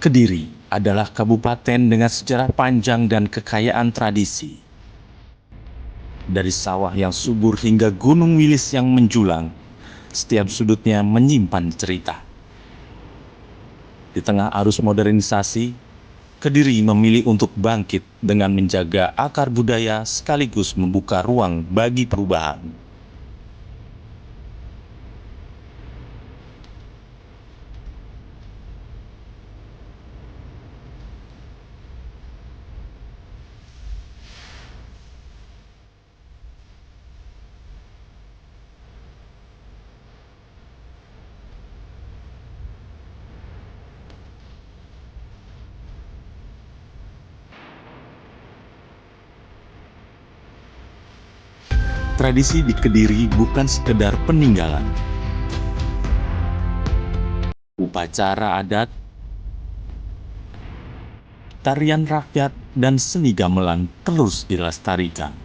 Kediri adalah kabupaten dengan sejarah panjang dan kekayaan tradisi. Dari sawah yang subur hingga Gunung Wilis yang menjulang, setiap sudutnya menyimpan cerita. Di tengah arus modernisasi, Kediri memilih untuk bangkit dengan menjaga akar budaya sekaligus membuka ruang bagi perubahan. Tradisi di Kediri bukan sekedar peninggalan. Upacara adat, tarian rakyat, dan seni gamelan terus dilestarikan.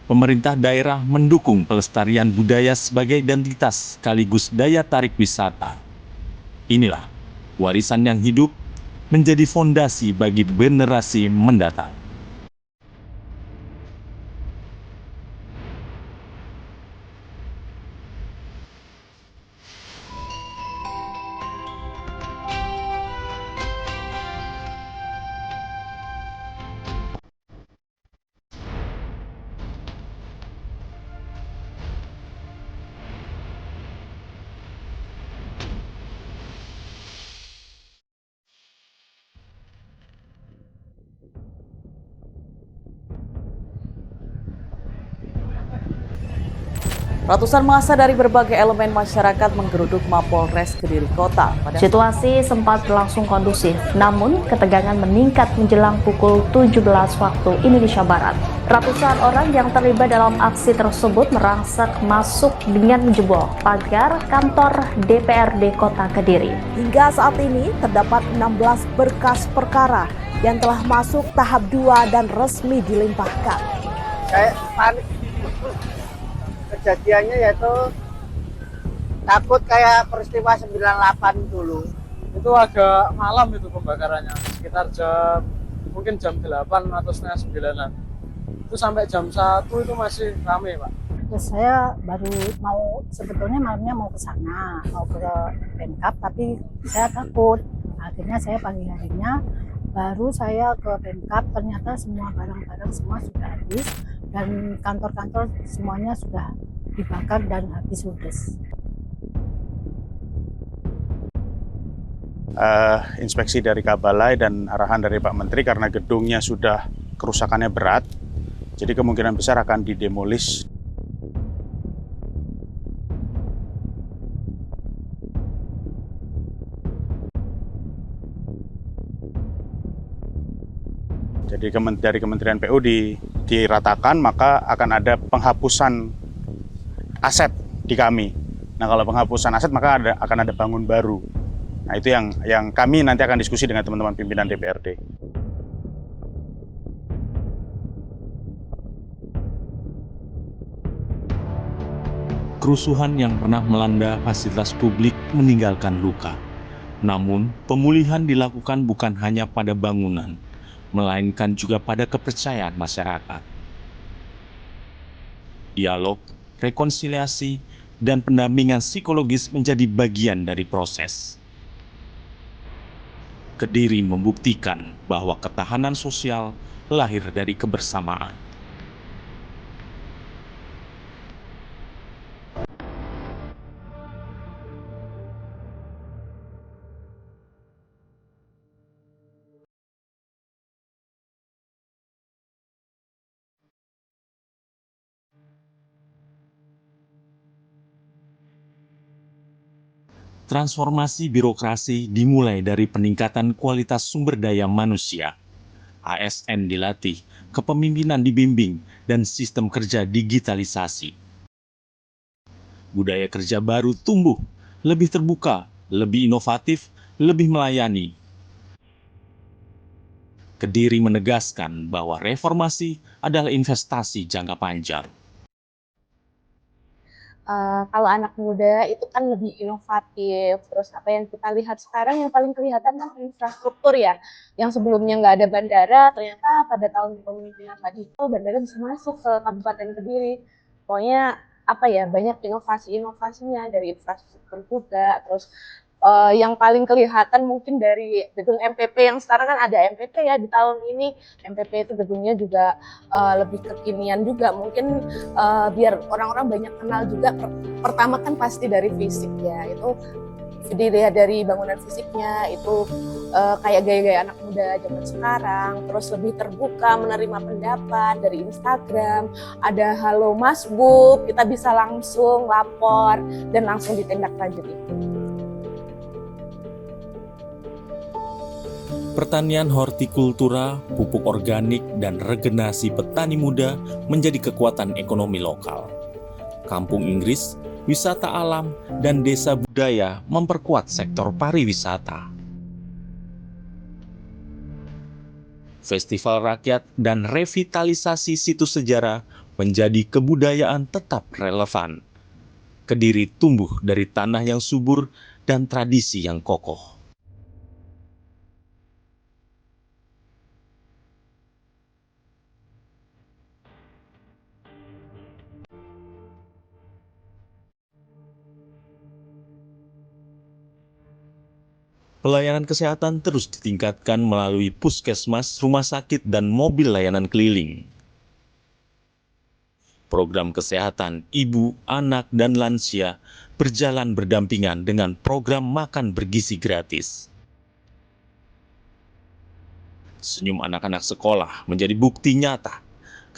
Pemerintah daerah mendukung pelestarian budaya sebagai identitas sekaligus daya tarik wisata. Inilah warisan yang hidup menjadi fondasi bagi generasi mendatang. Ratusan massa dari berbagai elemen masyarakat menggeruduk Mapolres Kediri Kota. Situasi sempat berlangsung kondusif, namun ketegangan meningkat menjelang pukul 17 waktu Indonesia Barat. Ratusan orang yang terlibat dalam aksi tersebut merangsek masuk dengan menjebol pagar kantor DPRD Kota Kediri. Hingga saat ini terdapat 16 berkas perkara yang telah masuk tahap 2 dan resmi dilimpahkan. Saya panik. Kejadiannya yaitu takut kayak peristiwa 98 dulu. Itu agak malam itu pembakarannya, sekitar mungkin jam 8 atau setengah 9-an. Itu sampai jam 1 itu masih ramai, Pak. Terus saya baru sebetulnya malamnya mau ke sana, mau ke Pemkab, tapi saya takut. Akhirnya saya pagi harinya baru saya ke Pemkab, ternyata semua barang-barang semua sudah habis dan kantor-kantor semuanya sudah dibakar dan habis ludes. Inspeksi dari Kabalai dan arahan dari Pak Menteri karena gedungnya sudah kerusakannya berat, jadi kemungkinan besar akan didemolis. Jadi dari Kementerian PU diratakan, maka akan ada penghapusan aset di kami. Nah, kalau penghapusan aset maka akan ada bangun baru. Nah, itu yang kami nanti akan diskusi dengan teman-teman pimpinan DPRD. Kerusuhan yang pernah melanda fasilitas publik meninggalkan luka. Namun, pemulihan dilakukan bukan hanya pada bangunan, melainkan juga pada kepercayaan masyarakat. Dialog, rekonsiliasi, dan pendampingan psikologis menjadi bagian dari proses. Kediri membuktikan bahwa ketahanan sosial lahir dari kebersamaan. Transformasi birokrasi dimulai dari peningkatan kualitas sumber daya manusia. ASN dilatih, kepemimpinan dibimbing, dan sistem kerja digitalisasi. Budaya kerja baru tumbuh, lebih terbuka, lebih inovatif, lebih melayani. Kediri menegaskan bahwa reformasi adalah investasi jangka panjang. Kalau anak muda itu kan lebih inovatif. Terus apa yang kita lihat sekarang yang paling kelihatan kan infrastruktur ya. Yang sebelumnya nggak ada bandara, ternyata pada tahun kepemimpinan Pak Dito bandara bisa masuk ke Kabupaten Kediri. Pokoknya apa ya, banyak inovasi-inovasinya dari infrastruktur juga. Terus yang paling kelihatan mungkin dari gedung MPP yang sekarang kan ada MPP ya di tahun ini. MPP itu gedungnya juga lebih kekinian juga, mungkin biar orang-orang banyak kenal juga. Pertama kan pasti dari fisik ya, itu dilihat dari bangunan fisiknya itu kayak gaya-gaya anak muda zaman sekarang. Terus lebih terbuka menerima pendapat dari Instagram, ada halo Mas Bu, kita bisa langsung lapor dan langsung ditindaklanjuti. Pertanian hortikultura, pupuk organik, dan regenerasi petani muda menjadi kekuatan ekonomi lokal. Kampung Inggris, wisata alam, dan desa budaya memperkuat sektor pariwisata. Festival rakyat dan revitalisasi situs sejarah menjadi kebudayaan tetap relevan. Kediri tumbuh dari tanah yang subur dan tradisi yang kokoh. Pelayanan kesehatan terus ditingkatkan melalui puskesmas, rumah sakit, dan mobil layanan keliling. Program kesehatan ibu, anak, dan lansia berjalan berdampingan dengan program makan bergizi gratis. Senyum anak-anak sekolah menjadi bukti nyata.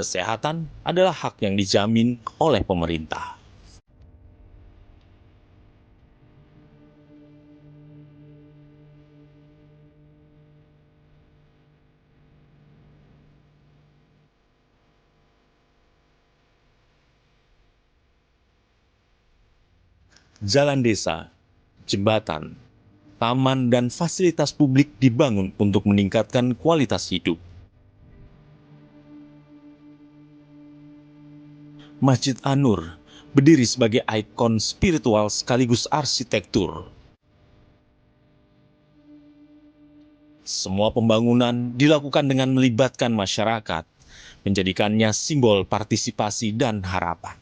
Kesehatan adalah hak yang dijamin oleh pemerintah. Jalan desa, jembatan, taman, dan fasilitas publik dibangun untuk meningkatkan kualitas hidup. Masjid An-Nur berdiri sebagai ikon spiritual sekaligus arsitektur. Semua pembangunan dilakukan dengan melibatkan masyarakat, menjadikannya simbol partisipasi dan harapan.